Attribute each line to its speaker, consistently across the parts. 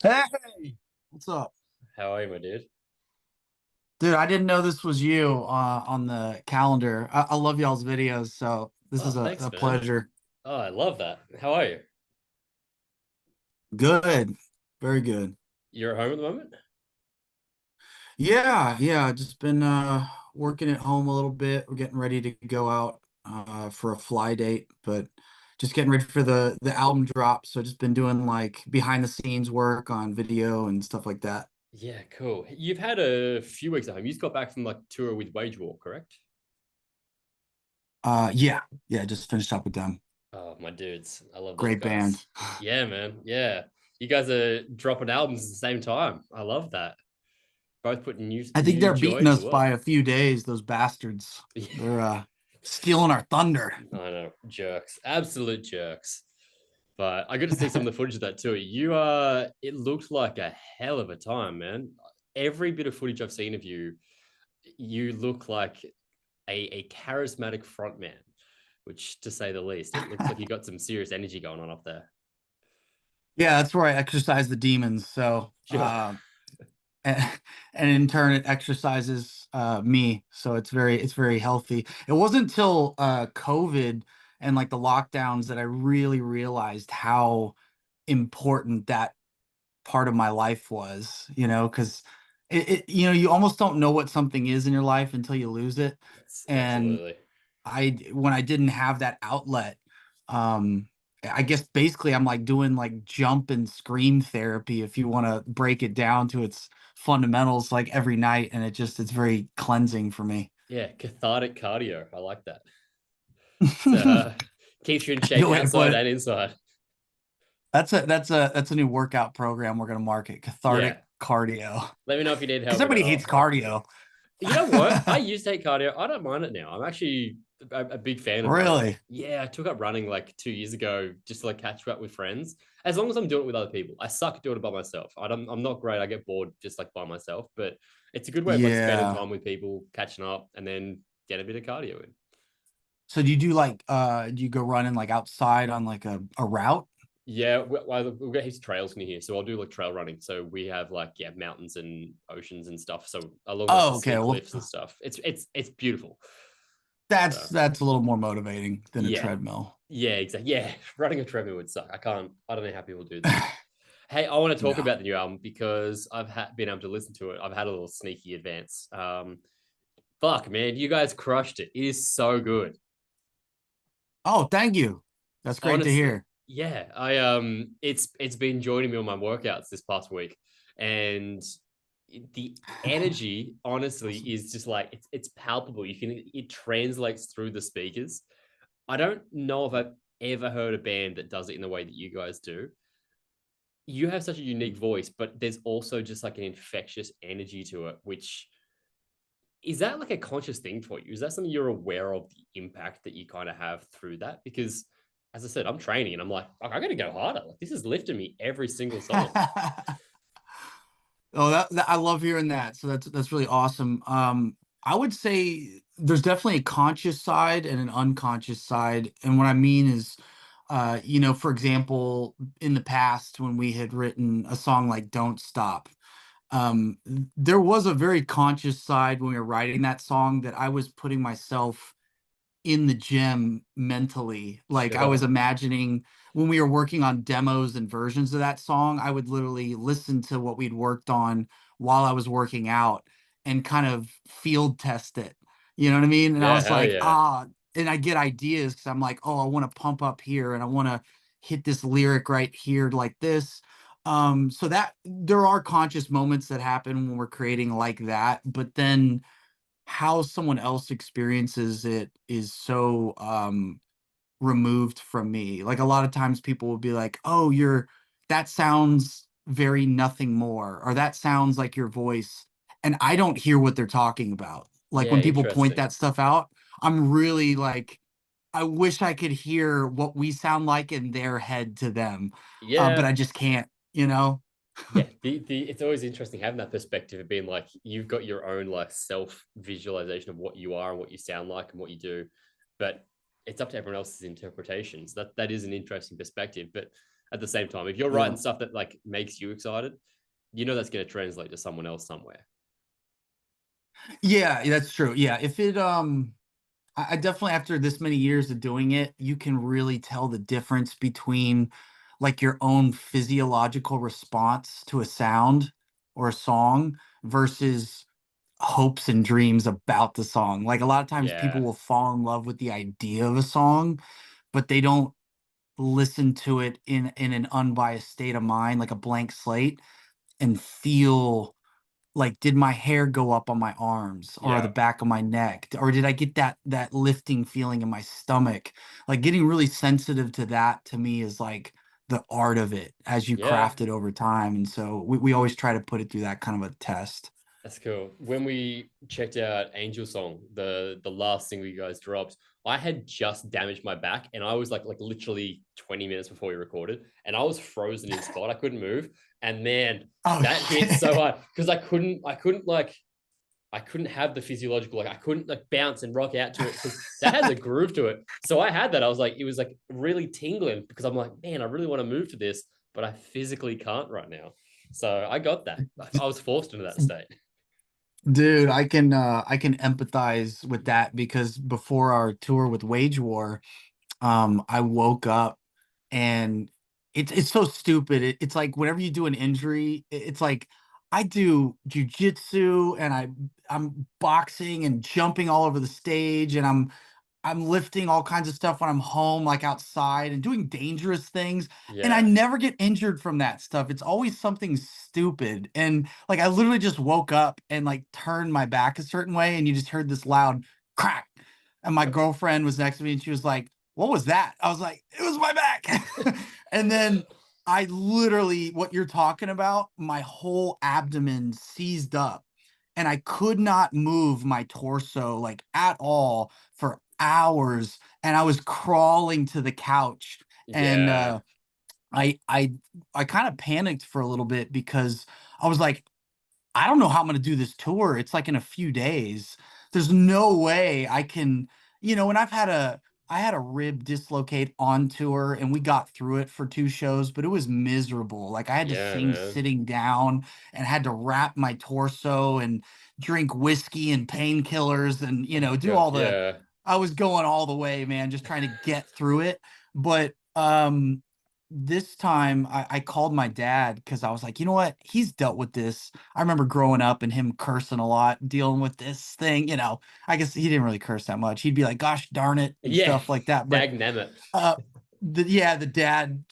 Speaker 1: Hey, what's up?
Speaker 2: How are you, my dude?
Speaker 1: Dude, I didn't know this was you on the calendar. I love y'all's videos, so this
Speaker 2: Oh,
Speaker 1: is a
Speaker 2: thanks, man.
Speaker 1: pleasure.
Speaker 2: Oh, I love that. How are you?
Speaker 1: Good. Very good.
Speaker 2: You're at home at the moment?
Speaker 1: Yeah, just been working at home a little bit. We're getting ready to go out for a fly date, but just getting ready for the album drop. So just been doing like behind the scenes work on video and stuff like that.
Speaker 2: Yeah, cool. You've had a few weeks at home. You just got back from like tour with Wage War, correct?
Speaker 1: Yeah, just finished up with them.
Speaker 2: Oh, my dudes. I love those
Speaker 1: Great
Speaker 2: guys.
Speaker 1: band.
Speaker 2: Yeah, man. Yeah. You guys are dropping albums at the same time. I love that. Both putting new
Speaker 1: I think
Speaker 2: new
Speaker 1: they're
Speaker 2: joy
Speaker 1: beating
Speaker 2: into the
Speaker 1: us
Speaker 2: world.
Speaker 1: by a few days, those bastards.
Speaker 2: Yeah,
Speaker 1: They're stealing our thunder.
Speaker 2: I know. Jerks. Absolute jerks. But I got to see some of the footage of that too. It looked like a hell of a time, man. Every bit of footage I've seen of you, you look like a charismatic frontman, which to say the least, it looks like you got some serious energy going on up there.
Speaker 1: Yeah, that's where I exercise the demons. So,
Speaker 2: Sure.
Speaker 1: and, and in turn, it exercises me. So it's very healthy. It wasn't until COVID and like the lockdowns that I really realized how important that part of my life was. Because you almost don't know what something is in your life until you lose it.
Speaker 2: It's
Speaker 1: And
Speaker 2: absolutely.
Speaker 1: when I didn't have that outlet, um, I guess basically I'm like doing like jump and scream therapy if you want to break it down to its fundamentals like every night, and it's very cleansing for me.
Speaker 2: Yeah, cathartic cardio. I like that. So
Speaker 1: Good
Speaker 2: keeps you in shape
Speaker 1: way to put
Speaker 2: outside
Speaker 1: it.
Speaker 2: and inside.
Speaker 1: That's a new workout program we're gonna market,
Speaker 2: Yeah.
Speaker 1: cathartic cardio.
Speaker 2: Let me know if you need
Speaker 1: Because
Speaker 2: help with
Speaker 1: everybody
Speaker 2: that.
Speaker 1: hates
Speaker 2: I'll help you.
Speaker 1: cardio.
Speaker 2: You know what? I used to hate cardio. I don't mind it now. I'm actually a big fan of running.
Speaker 1: Really?
Speaker 2: Yeah, I took up running like 2 years ago just to like catch up with friends. As long as I'm doing it with other people. I suck at doing it by myself. I'm not great. I get bored just like by myself, but it's a good way of like spending
Speaker 1: Yeah.
Speaker 2: time with people, catching up, and then get a bit of cardio in.
Speaker 1: So do you do like do you go running like outside on like a route?
Speaker 2: Yeah, we've got heaps of trails near here, so I'll do like trail running. So we have like mountains and oceans and stuff. So along like the
Speaker 1: Oh, okay.
Speaker 2: steep
Speaker 1: Well,
Speaker 2: cliffs and stuff. It's beautiful.
Speaker 1: that's
Speaker 2: So
Speaker 1: that's a little more motivating than a
Speaker 2: yeah,
Speaker 1: treadmill.
Speaker 2: yeah, exactly. Yeah, running a treadmill would suck. I don't know how people do that. Hey, I want to talk
Speaker 1: No.
Speaker 2: about the new album because been able to listen to it. I've had a little sneaky advance. Fuck, man, you guys crushed it. It is so good.
Speaker 1: Oh, thank you. That's great to
Speaker 2: Honestly,
Speaker 1: hear.
Speaker 2: yeah. It's been joining me on my workouts this past week, and the energy, honestly,
Speaker 1: Awesome.
Speaker 2: is just like it's palpable. It translates through the speakers. I don't know if I've ever heard a band that does it in the way that you guys do. You have such a unique voice, but there's also just like an infectious energy to it, which is that like a conscious thing for you? Is that something you're aware of the impact that you kind of have through that? Because as I said, I'm training and I'm like, I gotta go harder. Like this is lifting me every single song.
Speaker 1: Oh, I love hearing that. So that's really awesome. I would say there's definitely a conscious side and an unconscious side. And what I mean is, for example, in the past when we had written a song like "Don't Stop," um, there was a very conscious side when we were writing that song that I was putting myself in the gym mentally. Like I was
Speaker 2: Sure.
Speaker 1: imagining when we were working on demos and versions of that song, I would literally listen to what we'd worked on while I was working out and kind of field test it. You know what I mean? And I
Speaker 2: Yeah,
Speaker 1: was
Speaker 2: hell
Speaker 1: like,
Speaker 2: yeah.
Speaker 1: and I get ideas because I'm like, oh, I want to pump up here and I want to hit this lyric right here like this. So that there are conscious moments that happen when we're creating like that, but then how someone else experiences it is so removed from me. Like a lot of times people will be like, "Oh, that sounds very nothing more," or that sounds like your voice. And I don't hear what they're talking about. Like
Speaker 2: Yeah,
Speaker 1: when people point
Speaker 2: interesting.
Speaker 1: that stuff out, I'm really like, I wish I could hear what we sound like in their head to them. But
Speaker 2: Yeah.
Speaker 1: I just can't, you know?
Speaker 2: Yeah. The it's always interesting having that perspective of being like you've got your own like self visualization of what you are and what you sound like and what you do. But it's up to everyone else's interpretations. That is an interesting perspective. But at the same time. If you're
Speaker 1: Yeah.
Speaker 2: writing stuff that like makes you excited, you know that's going to translate to someone else somewhere.
Speaker 1: Yeah, that's true. Yeah, if it I definitely, after this many years of doing it, you can really tell the difference between like your own physiological response to a sound or a song versus hopes and dreams about the song. Like a lot of times people
Speaker 2: Yeah.
Speaker 1: will fall in love with the idea of a song, but they don't listen to it in an unbiased state of mind, like a blank slate, and feel like, did my hair go up on my arms or the
Speaker 2: Yeah.
Speaker 1: back of my neck? Or did I get that lifting feeling in my stomach? Like getting really sensitive to that to me is like the art of it as you
Speaker 2: Yeah.
Speaker 1: craft it over time. And so we always try to put it through that kind of a test.
Speaker 2: That's cool. When we checked out Angel Song, the last single you guys dropped, I had just damaged my back, and I was like literally 20 minutes before we recorded, and I was frozen in spot. I couldn't move, and man,
Speaker 1: Oh
Speaker 2: that hit so
Speaker 1: shit.
Speaker 2: hard because I couldn't have the physiological, like I couldn't like bounce and rock out to it because that has a groove to it. So I had that. I was like, it was like really tingling because I'm like, man, I really want to move to this, but I physically can't right now. So I got that. I was forced into that state.
Speaker 1: Dude, I can empathize with that because before our tour with Wage War, I woke up and it's so stupid. It's like whenever you do an injury, it's like I do jujitsu and I'm boxing and jumping all over the stage and I'm lifting all kinds of stuff when I'm home, like outside and doing dangerous things. And I
Speaker 2: Yeah.
Speaker 1: never get injured from that stuff. It's always something stupid. And like I literally just woke up and like turned my back a certain way and you just heard this loud crack. And my girlfriend was next to me and she was like, "What was that?" I was like, "It was my back." And then I literally, what you're talking about, my whole abdomen seized up and I could not move my torso like at all for hours. And I was crawling to the couch and
Speaker 2: Yeah.
Speaker 1: I I I kind of panicked for a little bit because I was like, I don't know how I'm gonna do this tour. It's like in a few days. There's no way I can, and I had a rib dislocate on tour and we got through it for 2 shows, but it was miserable. Like I had to
Speaker 2: Yeah,
Speaker 1: sing
Speaker 2: man.
Speaker 1: sitting down and had to wrap my torso and drink whiskey and painkillers and,
Speaker 2: Oh
Speaker 1: do
Speaker 2: god.
Speaker 1: all the
Speaker 2: Yeah.
Speaker 1: I was going all the way, man, just trying to get through it. But this time I called my dad because I was like, you know what? He's dealt with this. I remember growing up and him cursing a lot, dealing with this thing. I guess he didn't really curse that much. He'd be like, "Gosh darn it," and
Speaker 2: Yeah.
Speaker 1: stuff like that. But
Speaker 2: Dag nammit.
Speaker 1: uh, the dad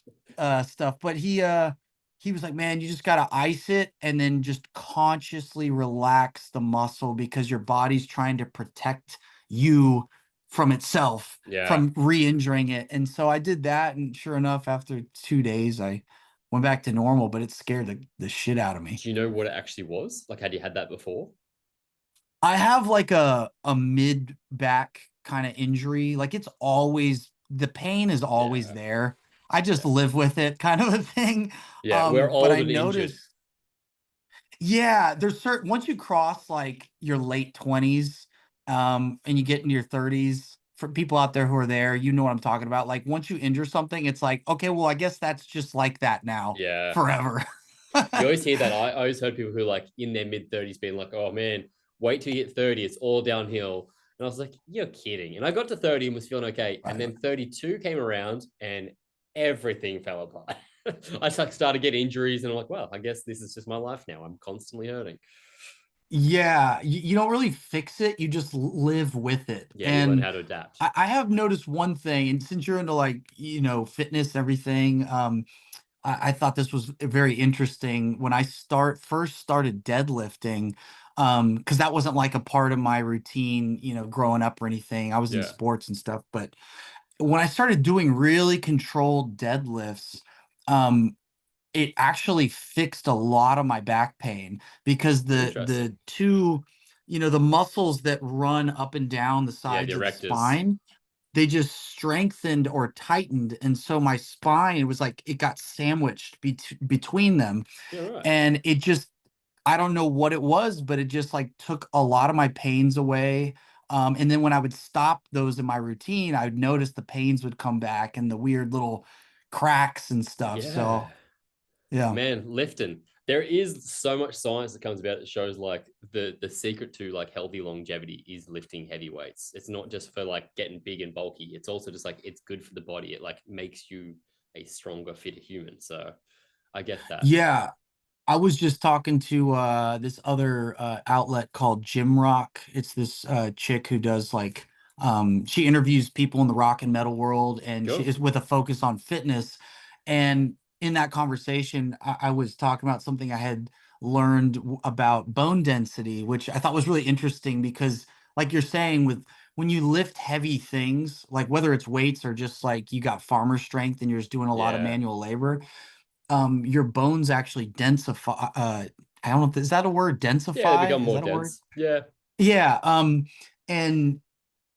Speaker 1: stuff. But he was like, "Man, you just gotta ice it and then just consciously relax the muscle because your body's trying to protect you from itself,
Speaker 2: Yeah.
Speaker 1: from re-injuring it." And so I did that, and sure enough, after 2 days, I went back to normal. But it scared the shit out of me.
Speaker 2: Do you know what it actually was? Like, had you had that before?
Speaker 1: I have like a mid back kind of injury. Like it's always the pain is always
Speaker 2: Yeah.
Speaker 1: there. I just
Speaker 2: Yeah.
Speaker 1: live with it kind of a thing.
Speaker 2: Yeah. We're
Speaker 1: But
Speaker 2: old
Speaker 1: I
Speaker 2: and injured.
Speaker 1: noticed, yeah, there's certain once you cross like your late 20s, and you get into your 30s, for people out there who are there, you know what I'm talking about. Like once you injure something, it's like, okay, well, I guess that's just like that now
Speaker 2: Yeah.
Speaker 1: forever.
Speaker 2: You always hear that. I always heard people who like in their mid 30s being like, oh man, wait till you hit 30, it's all downhill. And I was like, you're kidding. And I got to 30 and was feeling okay. And
Speaker 1: Right.
Speaker 2: then 32 came around and everything fell apart. I just like started getting injuries and I'm like, well, I guess this is just my life now. I'm constantly hurting.
Speaker 1: Yeah, you don't really fix it, you just live with it.
Speaker 2: Yeah, you learn
Speaker 1: And
Speaker 2: how to adapt.
Speaker 1: I have noticed one thing, and since you're into like, fitness, everything, I thought this was very interesting when I first started deadlifting, because that wasn't like a part of my routine, growing up or anything. I was in
Speaker 2: Yeah.
Speaker 1: sports and stuff, but when I started doing really controlled deadlifts, um, it actually fixed a lot of my back pain because
Speaker 2: Interesting.
Speaker 1: the muscles that run up and down the
Speaker 2: Yeah, the
Speaker 1: sides of the
Speaker 2: erectors.
Speaker 1: spine, they just strengthened or tightened, and so my spine was like it got sandwiched between them,
Speaker 2: Yeah, right.
Speaker 1: and it just I don't know what it was, but it just like took a lot of my pains away. And then when I would stop those in my routine, I would notice the pains would come back and the weird little cracks and stuff.
Speaker 2: Yeah.
Speaker 1: So yeah.
Speaker 2: Man, lifting. There is so much science that comes about that shows like the secret to like healthy longevity is lifting heavy weights. It's not just for like getting big and bulky. It's also just like it's good for the body. It like makes you a stronger, fitter human. So I get that.
Speaker 1: Yeah, I was just talking to this other outlet called Gym Rock. It's this chick who does like she interviews people in the rock and metal world, and she
Speaker 2: Cool.
Speaker 1: is with a focus on fitness. And in that conversation, I was talking about something I had learned about bone density, which I thought was really interesting because, like you're saying, with when you lift heavy things, like whether it's weights or just like you got farmer strength and you're just doing a lot of
Speaker 2: Yeah.
Speaker 1: manual labor, your bones actually densify. I don't know if is that a word?
Speaker 2: Yeah, they become
Speaker 1: Densify? Is
Speaker 2: more
Speaker 1: that a word?
Speaker 2: dense. Yeah.
Speaker 1: Yeah. And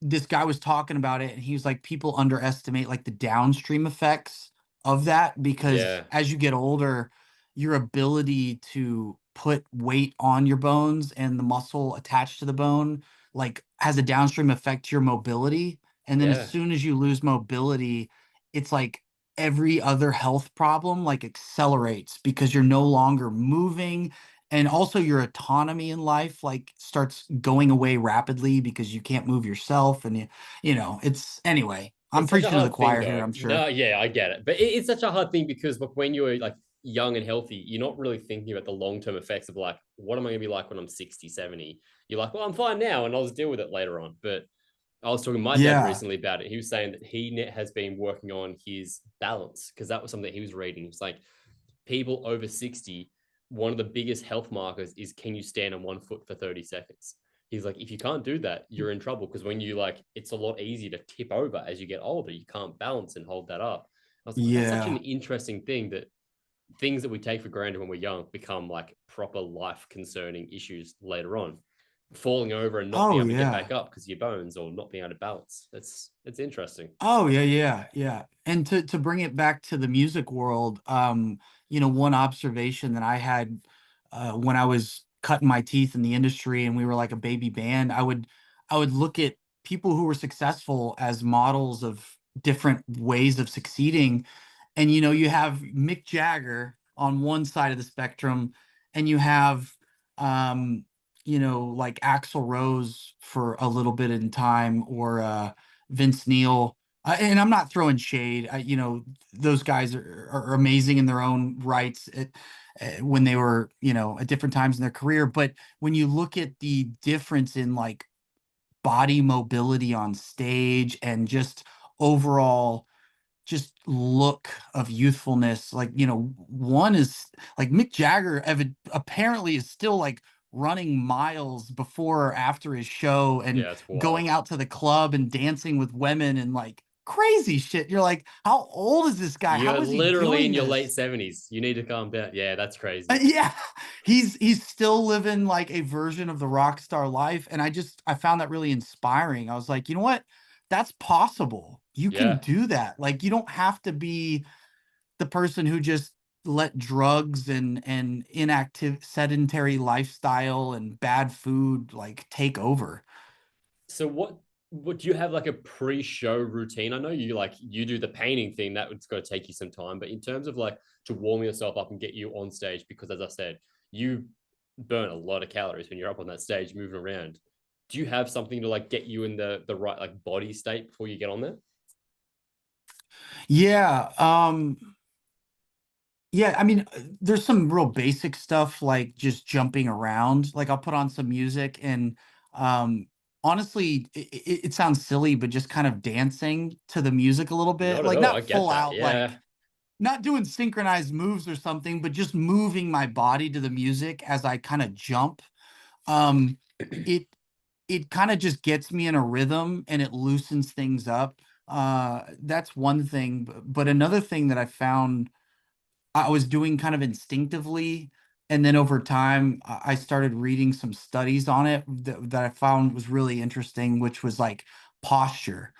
Speaker 1: this guy was talking about it, and he was like, people underestimate like the downstream effects of that because
Speaker 2: Yeah.
Speaker 1: as you get older, your ability to put weight on your bones and the muscle attached to the bone like has a downstream effect to your mobility. And then as
Speaker 2: Yeah.
Speaker 1: soon as you lose mobility, it's like every other health problem like accelerates because you're no longer moving, and also your autonomy in life like starts going away rapidly because you can't move yourself, and it's anyway, I'm
Speaker 2: It's such a
Speaker 1: preaching to the
Speaker 2: hard thing
Speaker 1: choir here,
Speaker 2: though.
Speaker 1: I'm
Speaker 2: No,
Speaker 1: sure.
Speaker 2: yeah, I get it. But it's such a hard thing because like when you're like young and healthy, you're not really thinking about the long-term effects of like, what am I gonna be like when I'm 60, 70? You're like, well, I'm fine now and I'll just deal with it later on. But I was talking to my dad
Speaker 1: Yeah,
Speaker 2: recently about it. He was saying that he has been working on his balance because that was something that he was reading. It's like people over 60, one of the biggest health markers is can you stand on 1 foot for 30 seconds? He's like, if you can't do that, you're in trouble because when you like, it's a lot easier to tip over as you get older. You can't balance and hold that up. I was like, well, that's such an
Speaker 1: yeah.
Speaker 2: interesting thing that things that we take for granted when we're young become like proper life concerning issues later on. Falling over and not being
Speaker 1: Oh
Speaker 2: able to get
Speaker 1: yeah.
Speaker 2: back up because of your bones or not being able to balance. It's interesting.
Speaker 1: Oh yeah, yeah, yeah. And to bring it back to the music world, one observation that I had when I was cutting my teeth in the industry and we were like a baby band, I would look at people who were successful as models of different ways of succeeding. And you have Mick Jagger on one side of the spectrum, and you have like Axl Rose for a little bit in time, or Vince Neil. And I'm not throwing shade. Those guys are amazing in their own rights when they were, at different times in their career. But when you look at the difference in like body mobility on stage and just overall just look of youthfulness, like one is like Mick Jagger apparently is still like running miles before or after his show and
Speaker 2: Yeah, it's wild.
Speaker 1: going out to the club and dancing with women and like crazy shit. You're like, how old is this guy?
Speaker 2: You're
Speaker 1: How is he
Speaker 2: literally in
Speaker 1: doing
Speaker 2: your late
Speaker 1: this?
Speaker 2: 70s. You need to calm down. Yeah, that's crazy.
Speaker 1: Yeah, he's still living like a version of the rock star life, and I found that really inspiring. I was like, you know what? That's possible. You can
Speaker 2: Yeah.
Speaker 1: do that. Like, you don't have to be the person who just let drugs and inactive sedentary lifestyle and bad food like take over.
Speaker 2: So what do you have like a pre-show routine? I know you do the painting thing that it's going to take you some time, but in terms of like to warm yourself up and get you on stage, because as I said, you burn a lot of calories when you're up on that stage moving around. Do you have something to like get you in the right like body state before you get on there?
Speaker 1: Yeah, yeah, I mean, there's some real basic stuff like just jumping around. Like I'll put on some music and honestly, it sounds silly, but just kind of dancing to the music a little bit.
Speaker 2: Not at
Speaker 1: Like
Speaker 2: all. I
Speaker 1: not
Speaker 2: get
Speaker 1: full
Speaker 2: that.
Speaker 1: out,
Speaker 2: Yeah.
Speaker 1: like not doing synchronized moves or something, but just moving my body to the music as I kind of jump. Um, it it kind of just gets me in a rhythm and it loosens things up. That's one thing, but another thing that I found I was doing kind of instinctively. And then over time, I started reading some studies on it that I found was really interesting, which was like posture.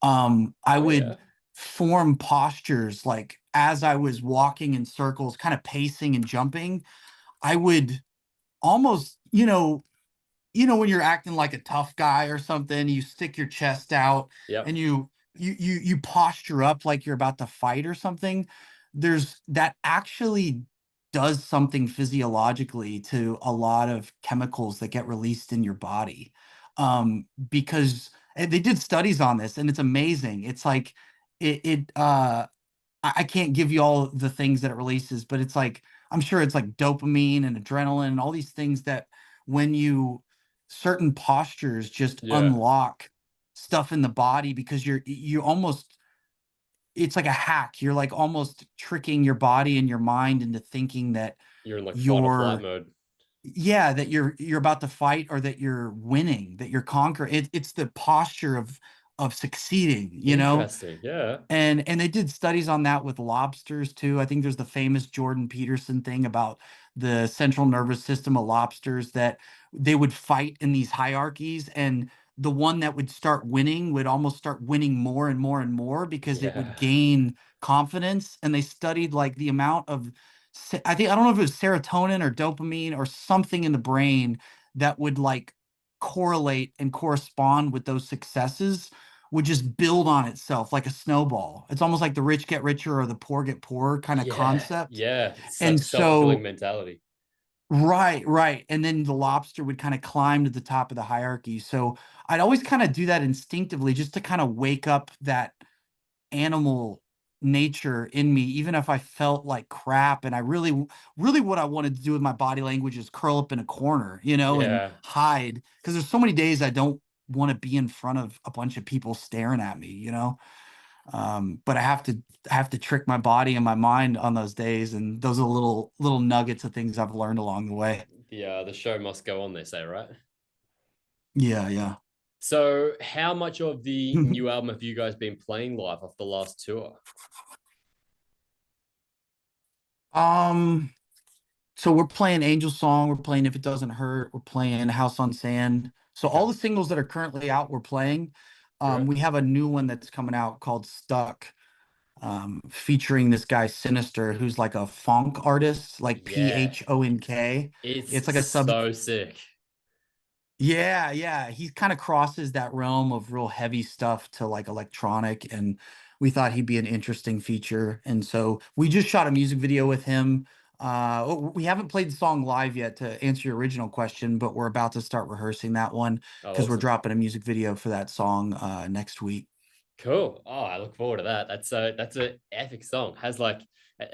Speaker 1: I
Speaker 2: Oh
Speaker 1: would
Speaker 2: yeah.
Speaker 1: form postures like as I was walking in circles, kind of pacing and jumping. I would almost, when you're acting like a tough guy or something, you stick your chest out
Speaker 2: Yep.
Speaker 1: and you you posture up like you're about to fight or something, there's that actually does something physiologically to a lot of chemicals that get released in your body. Because and they did studies on this and it's amazing. It's like I can't give you all the things that it releases, but it's like I'm sure it's like dopamine and adrenaline and all these things that when you certain postures just
Speaker 2: Yeah,
Speaker 1: unlock stuff in the body because you almost it's like a hack. You're like almost tricking your body and your mind into thinking that
Speaker 2: you're in like fight or flight
Speaker 1: you're
Speaker 2: mode.
Speaker 1: yeah, that you're about to fight or that you're winning, that you're conquering. It's the posture of succeeding, you know?
Speaker 2: Interesting. Yeah.
Speaker 1: And they did studies on that with lobsters too. I think there's the famous Jordan Peterson thing about the central nervous system of lobsters that they would fight in these hierarchies, and the one that would start winning would almost start winning more and more and more because it would
Speaker 2: Yeah.
Speaker 1: gain confidence. And they studied like the amount of I think I don't know if it was serotonin or dopamine or something in the brain that would like correlate and correspond with those successes would just build on itself like a snowball. It's almost like the rich get richer or the poor get poorer kind of
Speaker 2: Yeah.
Speaker 1: concept.
Speaker 2: Yeah. It's
Speaker 1: And
Speaker 2: like self-fulfilling
Speaker 1: so,
Speaker 2: mentality.
Speaker 1: right, right. And then the lobster would kind of climb to the top of the hierarchy. So I'd always kind of do that instinctively just to kind of wake up that animal nature in me, even if I felt like crap. And I really what I wanted to do with my body language is curl up in a corner, you know, and
Speaker 2: Yeah.
Speaker 1: hide. Because there's so many days I don't want to be in front of a bunch of people staring at me, you know. But I have to trick my body and my mind on those days, and those are little nuggets of things I've learned along the way.
Speaker 2: The show must go on, they say, right?
Speaker 1: Yeah, yeah.
Speaker 2: So, how much of the new album have you guys been playing live off the last tour?
Speaker 1: um, so we're playing Angel Song, we're playing If It Doesn't Hurt, we're playing House on Sand. So all
Speaker 2: Okay,
Speaker 1: the singles that are currently out, we're playing.
Speaker 2: great.
Speaker 1: We have a new one that's coming out called Stuck, featuring this guy Sinister, who's like a funk artist, like
Speaker 2: Yeah,
Speaker 1: Phonk. It's
Speaker 2: it's
Speaker 1: like a sub.
Speaker 2: so sick.
Speaker 1: Yeah, yeah. He kind of crosses that realm of real heavy stuff to like electronic, and we thought he'd be an interesting feature. And so we just shot a music video with him. We haven't played the song live yet to answer your original question, but we're about to start rehearsing that one
Speaker 2: Oh,
Speaker 1: because we're
Speaker 2: awesome.
Speaker 1: dropping a music video for that song next week.
Speaker 2: Cool. Oh, I look forward to that. That's a epic song. Has like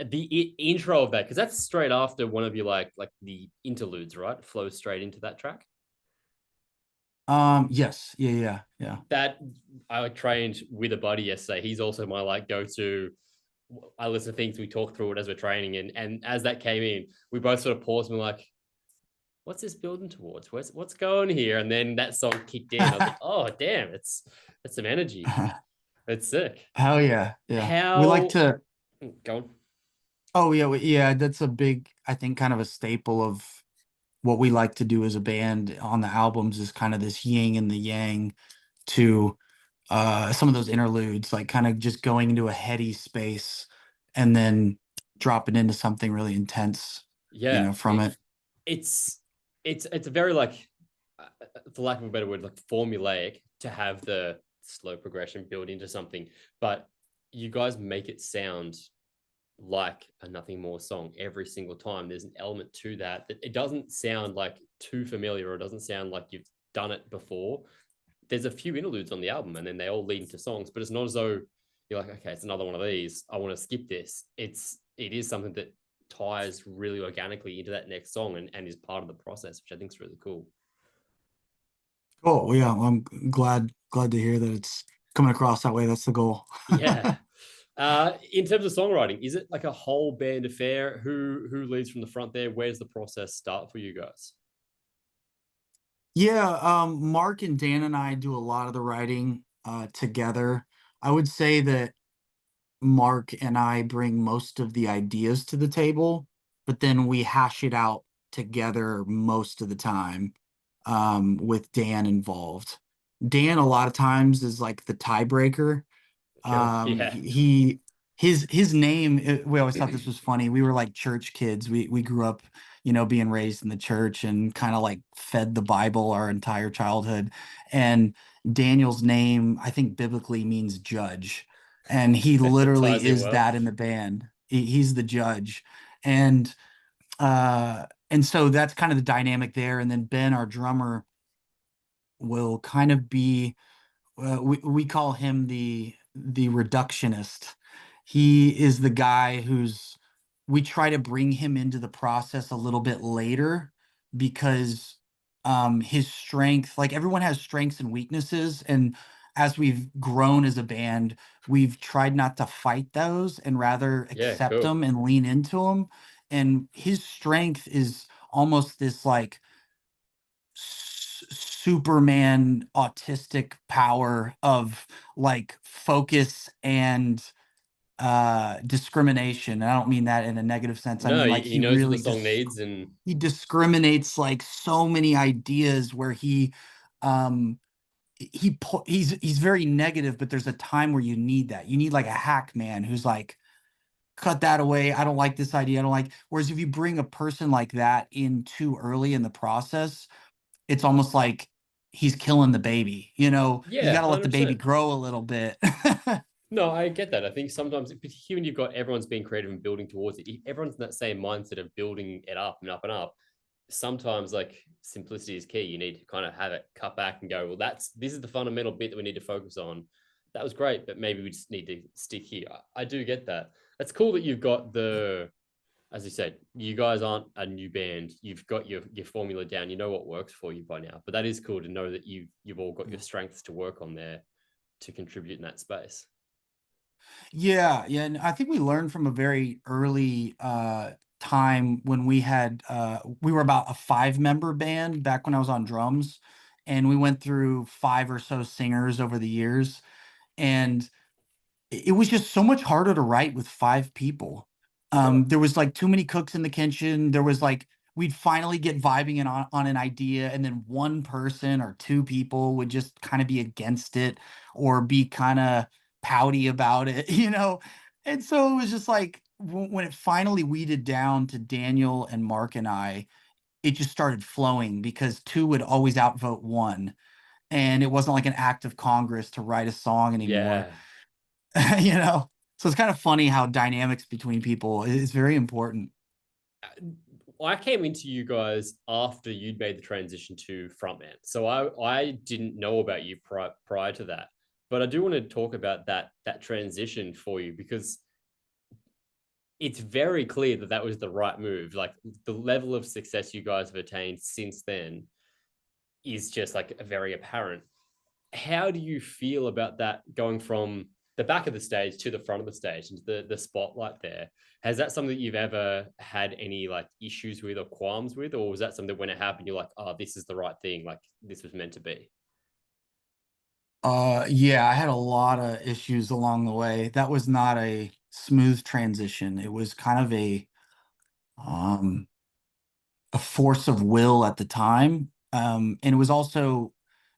Speaker 2: the intro of that because that's straight after one of your like the interludes, right? Flows straight into that track.
Speaker 1: Yes, yeah, yeah, yeah.
Speaker 2: That I trained with a buddy yesterday. He's also my like go to. I listen to things, we talk through it as we're training, and as that came in, we both sort of paused and were like, "What's this building towards? What's going here?" And then that song kicked in. I was like, "Oh, damn! It's some energy. It's sick."
Speaker 1: Hell yeah, yeah. We like
Speaker 2: How
Speaker 1: to.
Speaker 2: go on?
Speaker 1: Oh yeah, yeah. That's a big, I think, kind of a staple of what we like to do as a band on the albums is kind of this yin and the yang to some of those interludes, like kind of just going into a heady space and then dropping into something really intense, you
Speaker 2: Yeah,
Speaker 1: know, from it.
Speaker 2: it's it's a very like, for lack of a better word, like formulaic to have the slow progression build into something, but you guys make it sound like a Nothing More song every single time. There's an element to that that it doesn't sound like too familiar or it doesn't sound like you've done it before. There's a few interludes on the album and then they all lead into songs, but it's not as though you're like, okay, it's another one of these. I want to skip this. It is something that ties really organically into that next song and is part of the process, which I think is really cool.
Speaker 1: Cool. Well, yeah, well, I'm glad to hear that it's coming across that way. That's the goal.
Speaker 2: Yeah. In terms of songwriting, is it like a whole band affair? Who leads from the front there? Where's the process start for you guys?
Speaker 1: Yeah, Mark and Dan and I do a lot of the writing together. I would say that Mark and I bring most of the ideas to the table, but then we hash it out together most of the time, with Dan involved. Dan a lot of times is like the tiebreaker.
Speaker 2: Cool.
Speaker 1: Um,
Speaker 2: Yeah.
Speaker 1: he his name, we always thought this was funny. We were like church kids. We grew up being raised in the church and kind of like fed the Bible our entire childhood. And Daniel's name, I think biblically means judge. And he
Speaker 2: It
Speaker 1: literally
Speaker 2: ties in
Speaker 1: is
Speaker 2: well.
Speaker 1: that in the band. He's the judge. And and so that's kind of the dynamic there. And then Ben, our drummer, will kind of be we call him the reductionist. He is the guy who's we try to bring him into the process a little bit later because his strength, like everyone has strengths and weaknesses, and as we've grown as a band, we've tried not to fight those and rather
Speaker 2: Yeah,
Speaker 1: accept
Speaker 2: cool.
Speaker 1: them and lean into them. And his strength is almost this like Superman autistic power of like focus and discrimination. And I don't mean that in a negative sense. I
Speaker 2: No,
Speaker 1: mean
Speaker 2: he,
Speaker 1: like
Speaker 2: he
Speaker 1: he
Speaker 2: knows what the
Speaker 1: really
Speaker 2: song needs, and
Speaker 1: he discriminates like so many ideas where um he's very negative, but there's a time where you need that. You need like a hack man who's like, cut that away. I don't like this idea. I don't like. Whereas if you bring a person like that in too early in the process, it's almost like he's killing the baby. You
Speaker 2: yeah,
Speaker 1: got to let the baby
Speaker 2: 100%.
Speaker 1: grow a little bit.
Speaker 2: No, I get that. I think sometimes, particularly when you've got everyone's being creative and building towards it, everyone's in that same mindset of building it up and up and up. Sometimes, like simplicity is key. You need to kind of have it cut back and go, well, this is the fundamental bit that we need to focus on. That was great, but maybe we just need to stick here. I do get that. That's cool that you've got as you said, you guys aren't a new band. You've got your formula down. You know what works for you by now. But that is cool to know that you've all got your strengths to work on there to contribute in that space.
Speaker 1: Yeah, yeah, and I think we learned from a very early time when we were about a five-member band back when I was on drums, and we went through five or so singers over the years, and it was just so much harder to write with five people.
Speaker 2: Sure.
Speaker 1: There was like too many cooks in the kitchen. There was like we'd finally get vibing on an idea, and then one person or two people would just kind of be against it or be kind of pouty about it, you know? And so it was just like when it finally weeded down to Daniel and Mark and I, it just started flowing because two would always outvote one. And it wasn't like an act of Congress to write a song anymore.
Speaker 2: Yeah.
Speaker 1: you know so it's kind of funny how dynamics between people is very important.
Speaker 2: I came into you guys after you'd made the transition to frontman. So I didn't know about you prior to that. But I do want to talk about that transition for you because it's very clear that that was the right move. Like the level of success you guys have attained since then is just like very apparent. How do you feel about that going from the back of the stage to the front of the stage into the spotlight there? Has that something that you've ever had any like issues with or qualms with, or was that something that when it happened you're like, oh, this is the right thing, like this was meant to be?
Speaker 1: Yeah, I had a lot of issues along the way. That was not a smooth transition. It was kind of um a force of will at the time. And it was also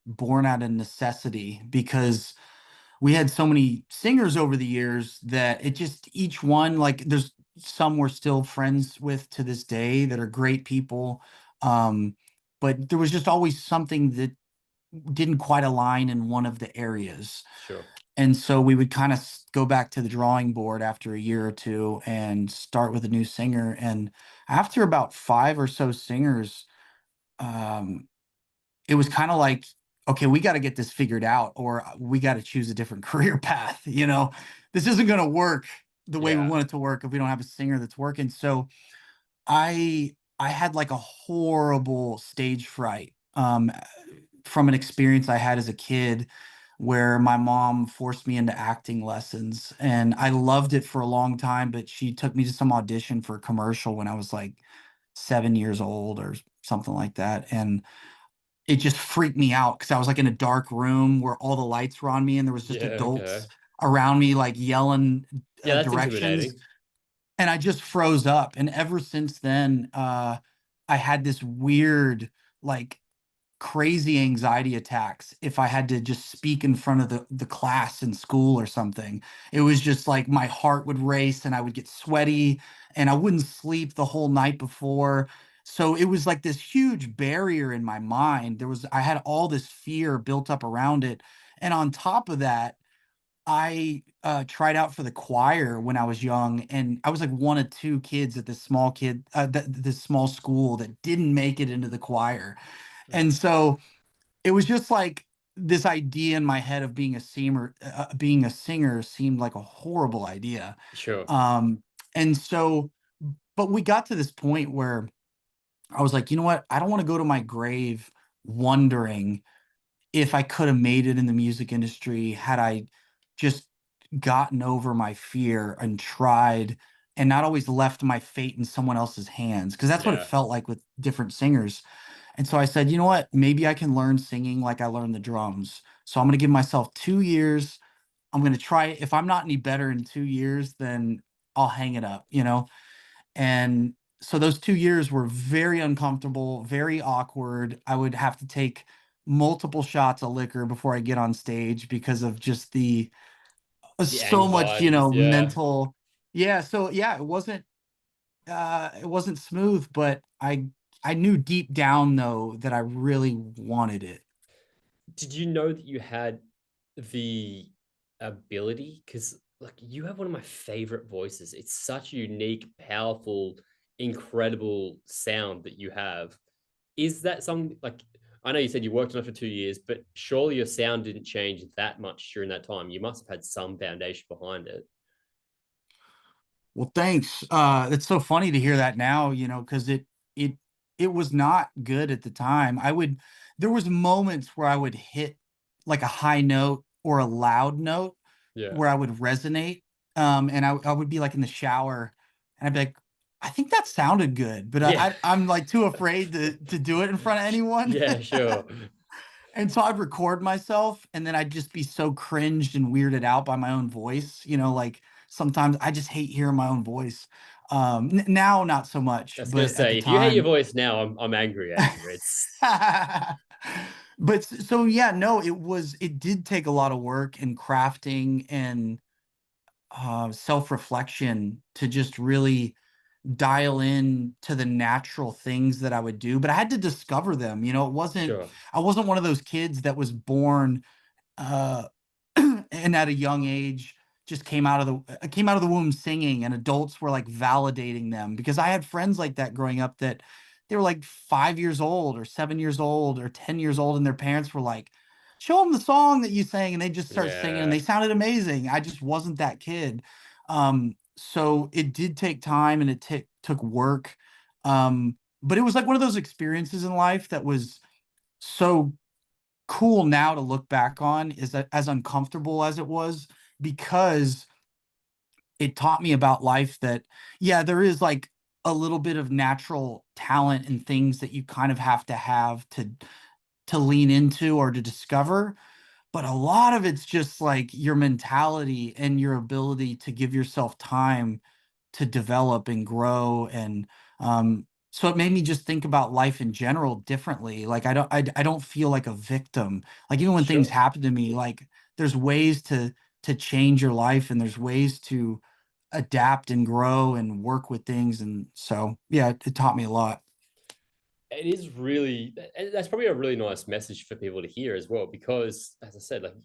Speaker 1: born out of necessity because we had so many singers over the years that it just each one, like there's some we're still friends with to this day that are great people. But there was just always something that didn't quite align in one of the areas.
Speaker 2: Sure.
Speaker 1: And so we would kind of go back to the drawing board after a year or two and start with a new singer. And after about five or so singers, um, it was kind of like, okay, we got to get this figured out, or we got to choose a different career path. This isn't going to work the way we
Speaker 2: Yeah.
Speaker 1: want it to work if we don't have a singer that's working. So I had like a horrible stage fright from an experience I had as a kid where my mom forced me into acting lessons, and I loved it for a long time, but she took me to some audition for a commercial when I was like 7 years old or something like that. And it just freaked me out because I was like in a dark room where all the lights were on me and there was just
Speaker 2: Yeah.
Speaker 1: adults
Speaker 2: Okay.
Speaker 1: around me like yelling
Speaker 2: Yeah, that's
Speaker 1: directions,
Speaker 2: intimidating.
Speaker 1: and I just froze up. And ever since then, I had this weird, like crazy anxiety attacks if I had to just speak in front of the class in school or something. It was just like my heart would race and I would get sweaty and I wouldn't sleep the whole night before. So it was like this huge barrier in my mind. I had all this fear built up around it. And on top of that, I tried out for the choir when I was young, and I was like one of two kids at this small school that didn't make it into the choir. And so it was just like this idea in my head of being a singer seemed like a horrible idea.
Speaker 2: Sure.
Speaker 1: Um, and so, but we got to this point where I was like, you know what? I don't want to go to my grave wondering if I could have made it in the music industry had I just gotten over my fear and tried and not always left my fate in someone else's hands. Because that's what it
Speaker 2: Yeah.
Speaker 1: felt like with different singers. And so I said, you know what? Maybe I can learn singing like I learned the drums. So I'm going to give myself 2 years. I'm going to try it. If I'm not any better in 2 years, then I'll hang it up, you know? And so those 2 years were very uncomfortable, very awkward. I would have to take multiple shots of liquor before I get on stage because of just the
Speaker 2: The
Speaker 1: so much,
Speaker 2: anxieties. Yeah.
Speaker 1: mental. Yeah. So yeah, it wasn't smooth, but I knew deep down though that I really wanted it.
Speaker 2: Did you know that you had the ability? Because like you have one of my favorite voices. It's such a unique, powerful, incredible sound that you have. Is that something like I know you said you worked on it for 2 years, but surely your sound didn't change that much during that time. You must have had some foundation behind it.
Speaker 1: Well, thanks. It's so funny to hear that now, because it it was not good at the time. There was moments where I would hit like a high note or a loud note
Speaker 2: Yeah.
Speaker 1: where I would resonate. And I would be like in the shower and I'd be like, I think that sounded good, but
Speaker 2: Yeah.
Speaker 1: I'm like too afraid to do it in front of anyone.
Speaker 2: Yeah, sure.
Speaker 1: And so I'd record myself and then I'd just be so cringed and weirded out by my own voice. Like sometimes I just hate hearing my own voice. Now not so
Speaker 2: I
Speaker 1: much,
Speaker 2: was gonna
Speaker 1: but at the
Speaker 2: say, if you hate your
Speaker 1: time.
Speaker 2: voice now, I'm angry at you. It's
Speaker 1: So yeah, no, it did take a lot of work and crafting and self-reflection to just really dial in to the natural things that I would do, but I had to discover them.
Speaker 2: sure.
Speaker 1: I wasn't one of those kids that was born uh, and at a young age just came out of the womb singing, and adults were like validating them because I had friends like that growing up that they were like 5 years old or 7 years old or 10 years old, and their parents were like, "Show them the song that you sang," and they just start singing, and
Speaker 2: Yeah.
Speaker 1: they sounded amazing. I just wasn't that kid. So it did take time and it took work. But it was like one of those experiences in life that was so cool now to look back on, is that as uncomfortable as it was, because it taught me about life that, yeah, there is like a little bit of natural talent and things that you kind of have to lean into or to discover, but a lot of it's just like your mentality and your ability to give yourself time to develop and grow. And so it made me just think about life in general differently. Like I don't feel like a victim. Like even when things
Speaker 2: Sure.
Speaker 1: happen to me, like there's ways to change your life, and there's ways to adapt and grow and work with things. And so yeah, it taught me a lot.
Speaker 2: It is really that's probably a really nice message for people to hear as well, because as I said, like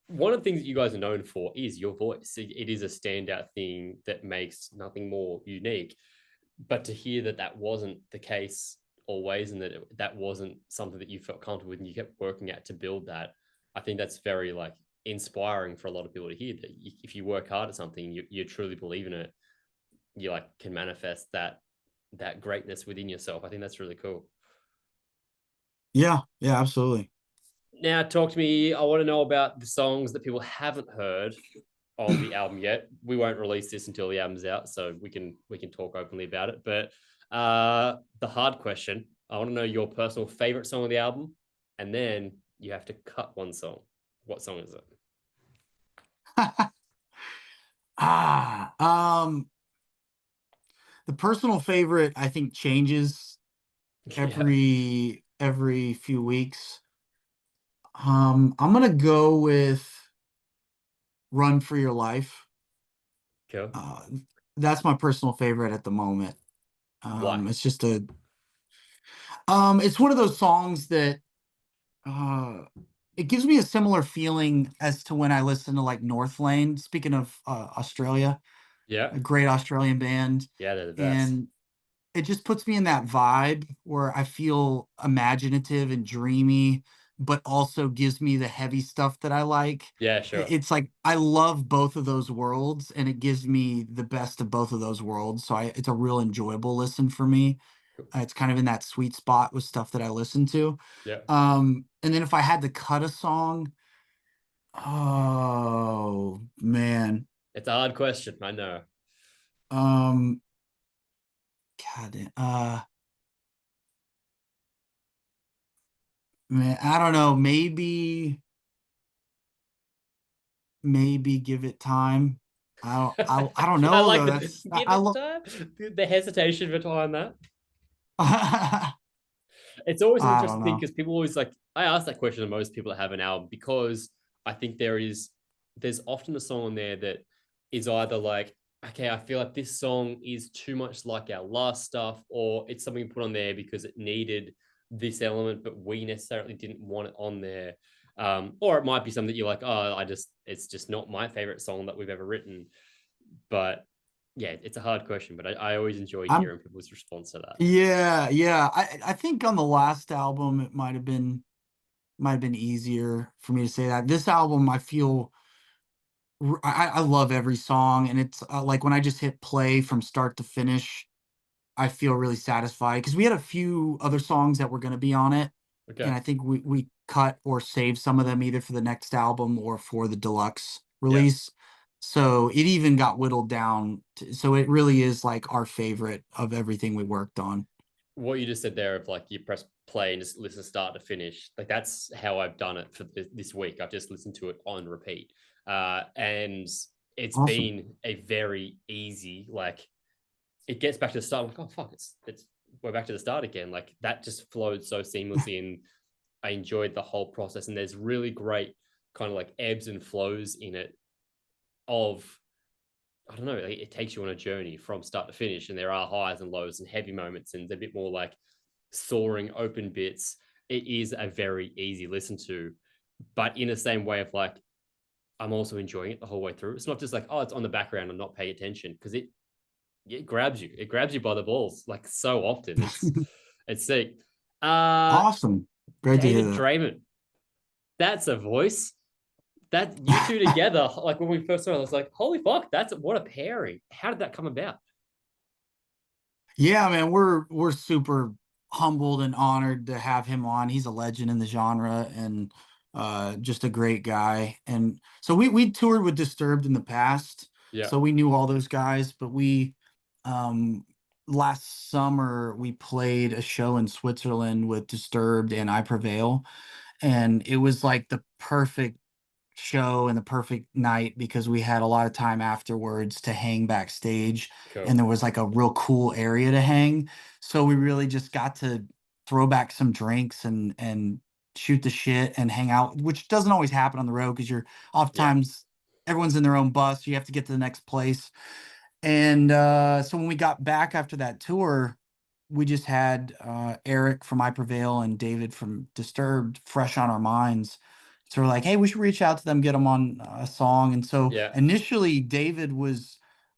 Speaker 2: one of the things that you guys are known for is your voice. It is a standout thing that makes nothing more unique. But to hear that that wasn't the case always, and that that wasn't something that you felt comfortable with and you kept working at to build that, I think that's very like inspiring for a lot of people to hear that if you work hard at something, you truly believe in it, you like can manifest that greatness within yourself. I think that's really cool.
Speaker 1: Yeah, yeah, absolutely.
Speaker 2: Now, talk to me. I want to know about the songs that people haven't heard on the album yet. We won't release this until the album's out, so we can talk openly about it. But the hard question: I want to know your personal favorite song on the album, and then you have to cut one song. What song is it?
Speaker 1: ah, the personal favorite I think changes
Speaker 2: Yeah,
Speaker 1: every few weeks. I'm gonna go with "Run for Your Life."
Speaker 2: cool.
Speaker 1: Uh, that's my personal favorite at the moment.
Speaker 2: Why?
Speaker 1: It's just a It's one of those songs that uh it gives me a similar feeling as to when I listen to like Northlane. Speaking of Australia,
Speaker 2: Yeah.
Speaker 1: a great Australian band,
Speaker 2: Yeah, they're the best.
Speaker 1: and it just puts me in that vibe where I feel imaginative and dreamy, but also gives me the heavy stuff that I like.
Speaker 2: Yeah, sure.
Speaker 1: It's like I love both of those worlds, and it gives me the best of both of those worlds. So it's a real enjoyable listen for me.
Speaker 2: Cool.
Speaker 1: It's kind of in that sweet spot with stuff that I listen to.
Speaker 2: Yeah.
Speaker 1: And then if I had to cut a song, oh man,
Speaker 2: It's a hard question, I know.
Speaker 1: um, man, I don't know. Maybe give it time. I don't
Speaker 2: I
Speaker 1: know
Speaker 2: like
Speaker 1: though.
Speaker 2: the
Speaker 1: That's
Speaker 2: give
Speaker 1: I
Speaker 2: it
Speaker 1: love.
Speaker 2: time, the hesitation behind that.
Speaker 1: I
Speaker 2: It's always an
Speaker 1: don't
Speaker 2: interesting thing
Speaker 1: know.
Speaker 2: because people always like, I ask that question to most people that have an album because I think there's often a song on there that is either like, okay, I feel like this song is too much like our last stuff, or it's something put on there because it needed this element, but we necessarily didn't want it on there. Or it might be something that you're like, oh, it's just not my favorite song that we've ever written. But yeah, it's a hard question, but I always enjoy
Speaker 1: I'm
Speaker 2: hearing people's response to that.
Speaker 1: Yeah, yeah. I think on the last album it might have been easier for me to say that. This album I feel I love every song, and it's like when I just hit play from start to finish, I feel really satisfied because we had a few other songs that were going to be on it, and
Speaker 2: Okay.
Speaker 1: I think we cut or saved some of them either for the next album or for the deluxe
Speaker 2: Yeah.
Speaker 1: release. So it even got whittled down. So it really is like our favorite of everything we worked on.
Speaker 2: What you just said there of like you press play and just listen start to finish, like that's how I've done it for this week. I've just listened to it on repeat, and it's
Speaker 1: Awesome.
Speaker 2: been a very easy, like it gets back to the start. I'm like, oh fuck, it's we're back to the start again. Like that just flowed so seamlessly, and I enjoyed the whole process. And there's really great kind of like ebbs and flows in it of, I don't know, it takes you on a journey from start to finish, and there are highs and lows and heavy moments, and a bit more like soaring open bits. It is a very easy listen to, but in the same way of like, I'm also enjoying it the whole way through. It's not just like, oh, it's on the background and not paying attention because it grabs you. It grabs you by the balls like so often. It's sick. Uh,
Speaker 1: Awesome. Great to hear
Speaker 2: David
Speaker 1: that.
Speaker 2: Draymond. That's a voice. That you two together, like when we first saw it, I was like, holy fuck, that's what a pairing. How did that come about?
Speaker 1: Yeah, man, we're super humbled and honored to have him on. He's a legend in the genre and just a great guy. And so we toured with Disturbed in the past,
Speaker 2: Yeah.
Speaker 1: so we knew all those guys, but we um last summer we played a show in Switzerland with Disturbed and I Prevail, and it was like the perfect show and the perfect night because we had a lot of time afterwards to hang backstage, and
Speaker 2: Cool.
Speaker 1: there was like a real cool area to hang. So we really just got to throw back some drinks and shoot the shit and hang out, which doesn't always happen on the road because you're
Speaker 2: Yeah.
Speaker 1: oftentimes everyone's in their own bus. You have to get to the next place. And so when we got back after that tour, we just had Eric from I Prevail and David from Disturbed fresh on our minds. So we're like, hey, we should reach out to them, get them on a song. And so
Speaker 2: Yeah.
Speaker 1: initially,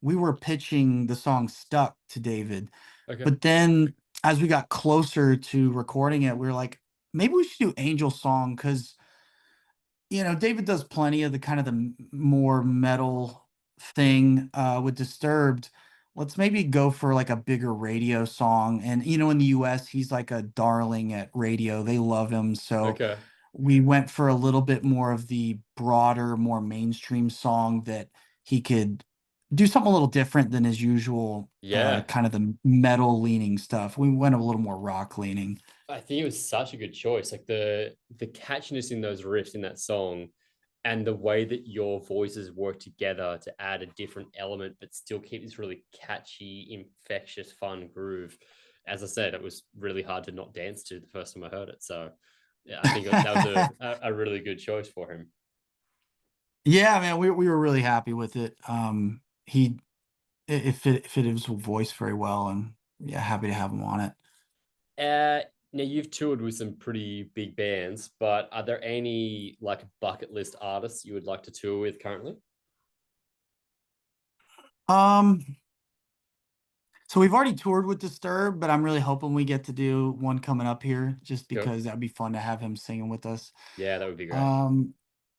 Speaker 1: we were pitching the song Stuck to David.
Speaker 2: Okay.
Speaker 1: But then as we got closer to recording it, we were like, maybe we should do Angel Song because David does plenty of the kind of the more metal thing with Disturbed. Let's maybe go for like a bigger radio song. And in the US, he's like a darling at radio. They love him. So
Speaker 2: Okay.
Speaker 1: we went for a little bit more of the broader, more mainstream song that he could do something a little different than his usual
Speaker 2: Yeah.
Speaker 1: kind of the metal leaning stuff. We went a little more rock leaning.
Speaker 2: I think it was such a good choice. Like the catchiness in those riffs in that song and the way that your voices work together to add a different element but still keep this really catchy, infectious, fun groove. As I said, it was really hard to not dance to the first time I heard it. So yeah, I think that was a really good choice for him.
Speaker 1: Yeah, man, we were really happy with it. He it fit his voice very well, and yeah, happy to have him on it.
Speaker 2: Now you've toured with some pretty big bands, but are there any like bucket list artists you would like to tour with currently?
Speaker 1: Um, so we've already toured with Disturbed, but I'm really hoping we get to do one coming up here just
Speaker 2: Cool.
Speaker 1: because that'd be fun to have him singing with us.
Speaker 2: Yeah, that would be great.
Speaker 1: Um,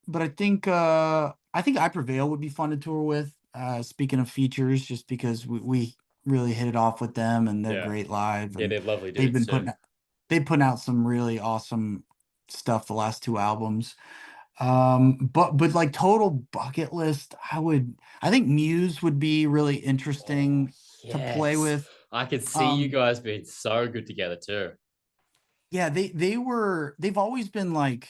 Speaker 1: but I think I Prevail would be fun to tour with. Speaking of features, just because we really hit it off with them and they're
Speaker 2: Yeah.
Speaker 1: great live
Speaker 2: Yeah,
Speaker 1: and
Speaker 2: they're lovely
Speaker 1: they've
Speaker 2: dudes
Speaker 1: been
Speaker 2: too.
Speaker 1: putting out some really awesome stuff the last two albums. But like total bucket list, I think Muse would be really
Speaker 2: Oh,
Speaker 1: interesting to play
Speaker 2: yes.
Speaker 1: with.
Speaker 2: I could see you
Speaker 1: Um,
Speaker 2: guys being so good together too.
Speaker 1: yeah, they've always been like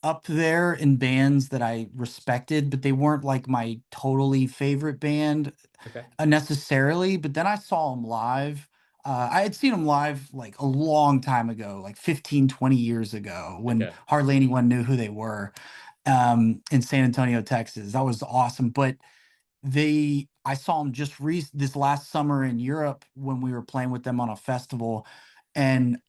Speaker 1: up there in bands that I respected, but they weren't like my totally favorite band
Speaker 2: Okay.
Speaker 1: necessarily. But then I saw them live. I had seen them live like a long time ago, like 15, 20 years ago, when
Speaker 2: Okay.
Speaker 1: hardly anyone knew who they were, in San Antonio, Texas. That was awesome. But I saw them just this last summer in Europe when we were playing with them on a festival. And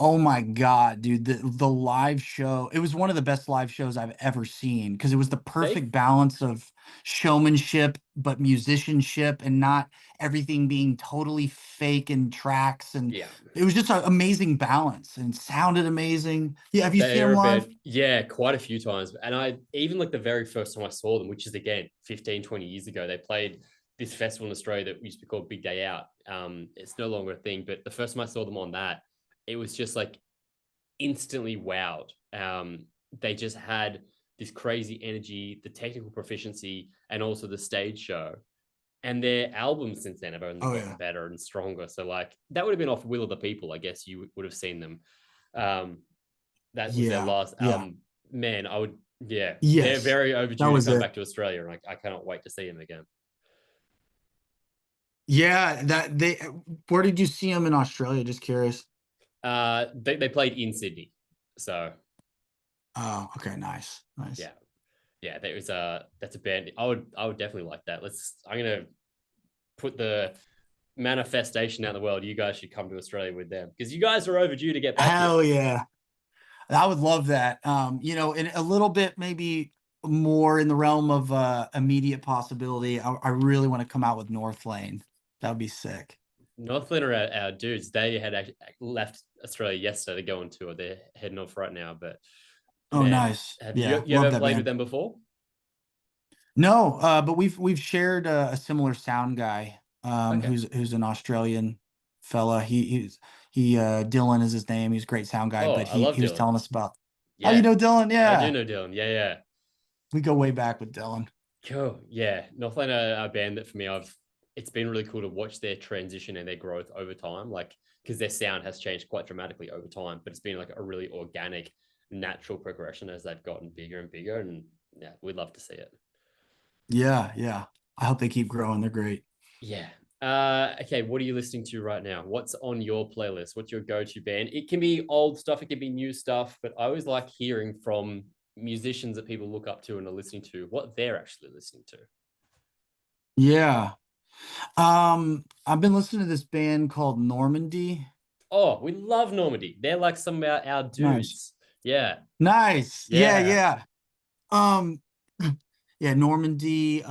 Speaker 1: oh my god, dude, the live show, it was one of the best live shows I've ever seen because it was the
Speaker 2: They
Speaker 1: perfect balance of showmanship, but musicianship and not everything being totally fake in tracks, and
Speaker 2: yeah.
Speaker 1: it was just an amazing balance and sounded amazing. Yeah, have you seen
Speaker 2: They're
Speaker 1: them
Speaker 2: a
Speaker 1: live?
Speaker 2: band, yeah, quite a few times. And I even like the very first time I saw them, which is again 15, 20 years ago, they played this festival in Australia that used to be called Big Day Out. It's no longer a thing, but the first time I saw them on that, it was just like instantly wowed. They just had this crazy energy, the technical proficiency, and also the stage show. And their albums since then have only
Speaker 1: Oh
Speaker 2: gotten
Speaker 1: yeah.
Speaker 2: better and stronger. So like that would have been off Will of the People, I guess you would have seen them. Um, that was their
Speaker 1: Yeah.
Speaker 2: last
Speaker 1: Yeah.
Speaker 2: album. Man, I would, yeah, they're
Speaker 1: Yes.
Speaker 2: very
Speaker 1: That
Speaker 2: overdue to
Speaker 1: was
Speaker 2: come
Speaker 1: it.
Speaker 2: back to Australia, and I cannot wait to see them again.
Speaker 1: Yeah, that they where did you see them in Australia? Just curious.
Speaker 2: They played in Sydney, so
Speaker 1: Oh, okay, nice. Nice.
Speaker 2: yeah, yeah, there was a that's a band. I would definitely like that. I'm gonna put the manifestation out in the world. You guys should come to Australia with them because you guys are overdue to get back here.
Speaker 1: Hell yeah. I would love that. And a little bit maybe more in the realm of immediate possibility. I really want to come out with North Lane. That would be sick.
Speaker 2: Northland are our dudes. They had actually left Australia yesterday to go on tour. They're heading off right now. But
Speaker 1: Oh,
Speaker 2: man,
Speaker 1: nice.
Speaker 2: have
Speaker 1: Yeah,
Speaker 2: you
Speaker 1: love
Speaker 2: ever
Speaker 1: that
Speaker 2: played with
Speaker 1: band.
Speaker 2: them before?
Speaker 1: No, but we've shared a similar sound guy,
Speaker 2: Okay.
Speaker 1: who's an Australian fella. He Dylan is his name. He's a great sound guy,
Speaker 2: Oh,
Speaker 1: but
Speaker 2: I
Speaker 1: he
Speaker 2: love
Speaker 1: he was
Speaker 2: Dylan.
Speaker 1: telling us about. Oh, you
Speaker 2: Yeah,
Speaker 1: know Dylan?
Speaker 2: I do
Speaker 1: Yeah,
Speaker 2: know Dylan. Yeah, yeah.
Speaker 1: we go way back with Dylan.
Speaker 2: Cool. Yeah. Northland are a band that for me, it's been really cool to watch their transition and their growth over time. Like, because their sound has changed quite dramatically over time, but it's been like a really organic, natural progression as they've gotten bigger and bigger. And yeah, we'd love to see it.
Speaker 1: Yeah, yeah. I hope they keep growing. They're great.
Speaker 2: Yeah. Okay, what are you listening to right now? What's on your playlist? What's your go-to band? It can be old stuff, it can be new stuff, but I always like hearing from musicians that people look up to and are listening to what they're actually listening to.
Speaker 1: Yeah. I've been listening to this band called Normandy.
Speaker 2: Oh, we love Normandy. They're like some of our
Speaker 1: Nice.
Speaker 2: dudes. Yeah.
Speaker 1: Nice. Yeah,
Speaker 2: Yeah.
Speaker 1: yeah. Um, yeah, Normandy.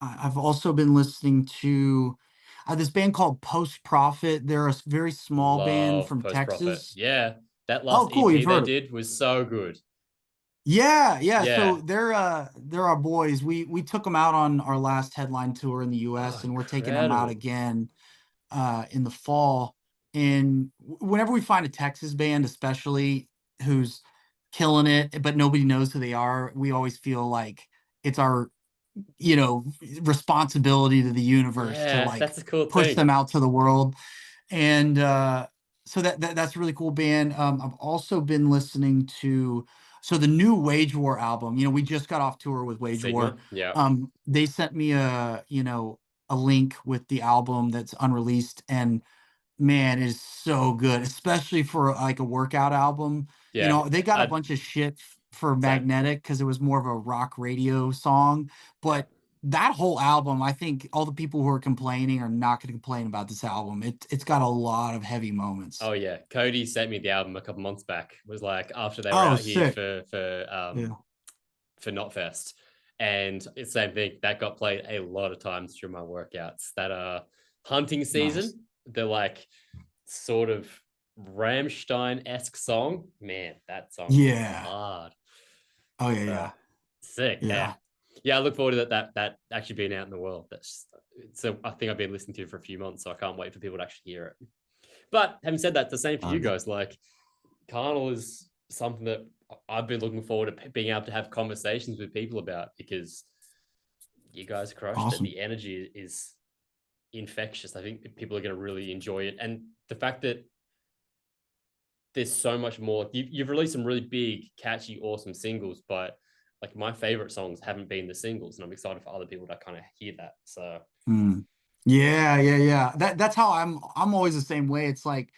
Speaker 1: I've also been listening to this band called Post Profit. They're a very small band
Speaker 2: Love
Speaker 1: from
Speaker 2: Post Profit.
Speaker 1: Texas.
Speaker 2: Yeah. That last
Speaker 1: Oh, cool.
Speaker 2: EP
Speaker 1: You've
Speaker 2: they
Speaker 1: heard it.
Speaker 2: did was so good.
Speaker 1: Yeah, yeah.
Speaker 2: Yeah.
Speaker 1: So they're our boys. We took them out on our last headline tour in the
Speaker 2: Oh,
Speaker 1: US, and we're taking them out
Speaker 2: incredible.
Speaker 1: again in the fall. And whenever we find a Texas band, especially who's killing it, but nobody knows who they are, we always feel like it's our, responsibility to the universe to
Speaker 2: Yeah,
Speaker 1: like
Speaker 2: that's a cool
Speaker 1: push
Speaker 2: thing.
Speaker 1: them out to the world. And so that's a really cool band. I've also been listening to the new Wage War album. We just got off tour with Wage War.
Speaker 2: Sigma. Yeah.
Speaker 1: They sent me a link with the album that's unreleased, and man, it is so good, especially for like a workout album.
Speaker 2: Yeah.
Speaker 1: They got a
Speaker 2: I
Speaker 1: bunch of shit for
Speaker 2: same.
Speaker 1: Magnetic because it was more of a rock radio song,
Speaker 2: Yeah.
Speaker 1: but that whole album, I think all the people who are complaining are not going to complain about this album. It's got a lot of heavy moments.
Speaker 2: Oh yeah, Cody sent me the album a couple months back. It was like after they were
Speaker 1: Oh,
Speaker 2: out here
Speaker 1: sick.
Speaker 2: for
Speaker 1: Yeah.
Speaker 2: Knotfest, and it's the same thing that got played a lot of times through my workouts. That hunting
Speaker 1: Nice.
Speaker 2: season, the like sort of Rammstein-esque song. Man, that song hits
Speaker 1: Yeah.
Speaker 2: hard.
Speaker 1: Oh yeah,
Speaker 2: So
Speaker 1: yeah.
Speaker 2: sick. Yeah.
Speaker 1: Yeah.
Speaker 2: Yeah, I look forward to that actually being out in the world. That's so I think I've been listening to it for a few months, so I can't wait for people to actually hear it. But having said that, the same for
Speaker 1: Oh
Speaker 2: you
Speaker 1: yeah.
Speaker 2: guys. Like Carnal is something that I've been looking forward to being able to have conversations with people about because you guys crushed it.
Speaker 1: Awesome.
Speaker 2: The energy is infectious. I think people are going to really enjoy it. And the fact that there's so much more, you've released some really big, catchy, awesome singles, but like my favorite songs haven't been the singles. And I'm excited for other people to kind of hear that. So,
Speaker 1: Hmm. Yeah, yeah, yeah. That's how I'm always the same way. It's like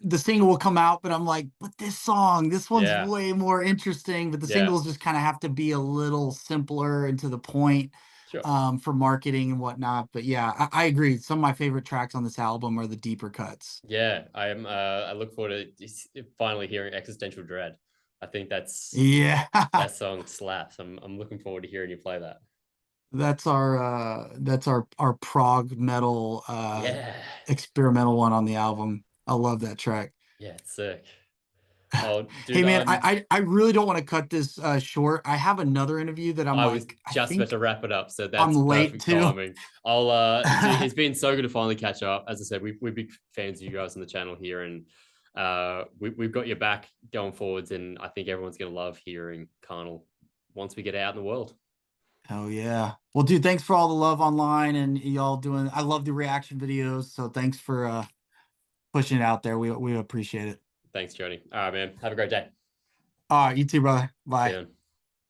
Speaker 1: the single will come out, but I'm like, but this one's
Speaker 2: yeah,
Speaker 1: way more interesting. But the
Speaker 2: yeah,
Speaker 1: singles just kind of have to be a little simpler and to the point,
Speaker 2: sure.
Speaker 1: for marketing and whatnot. But yeah, I agree. Some of my favorite tracks on this album are the deeper cuts.
Speaker 2: Yeah, I am. I look forward to finally hearing Existential Dread. I think
Speaker 1: Yeah,
Speaker 2: that song slaps. I'm looking forward to hearing you play that.
Speaker 1: that's our prog metal
Speaker 2: Yeah,
Speaker 1: experimental one on the album. I love that track.
Speaker 2: yeah, it's sick. Oh,
Speaker 1: Hey
Speaker 2: dude,
Speaker 1: man, I really don't want to cut this short. I have another interview that I'm
Speaker 2: I was
Speaker 1: like, I
Speaker 2: just about
Speaker 1: think
Speaker 2: to wrap it up, so
Speaker 1: I'm
Speaker 2: that's
Speaker 1: late
Speaker 2: perfect
Speaker 1: to.
Speaker 2: timing. I'll dude, it's been so good to finally catch up. As I said, we're big fans of you guys on the channel here, and we've got your back going forwards, and I think everyone's gonna love hearing Carnal once we get out in the world.
Speaker 1: Oh yeah. Well, dude, thanks for all the love online and y'all doing. I love the reaction videos, so thanks for pushing it out there. We appreciate it.
Speaker 2: Thanks, Jody. All right, man. Have a great day.
Speaker 1: All right, you too, brother.
Speaker 2: See
Speaker 1: Bye.
Speaker 2: you.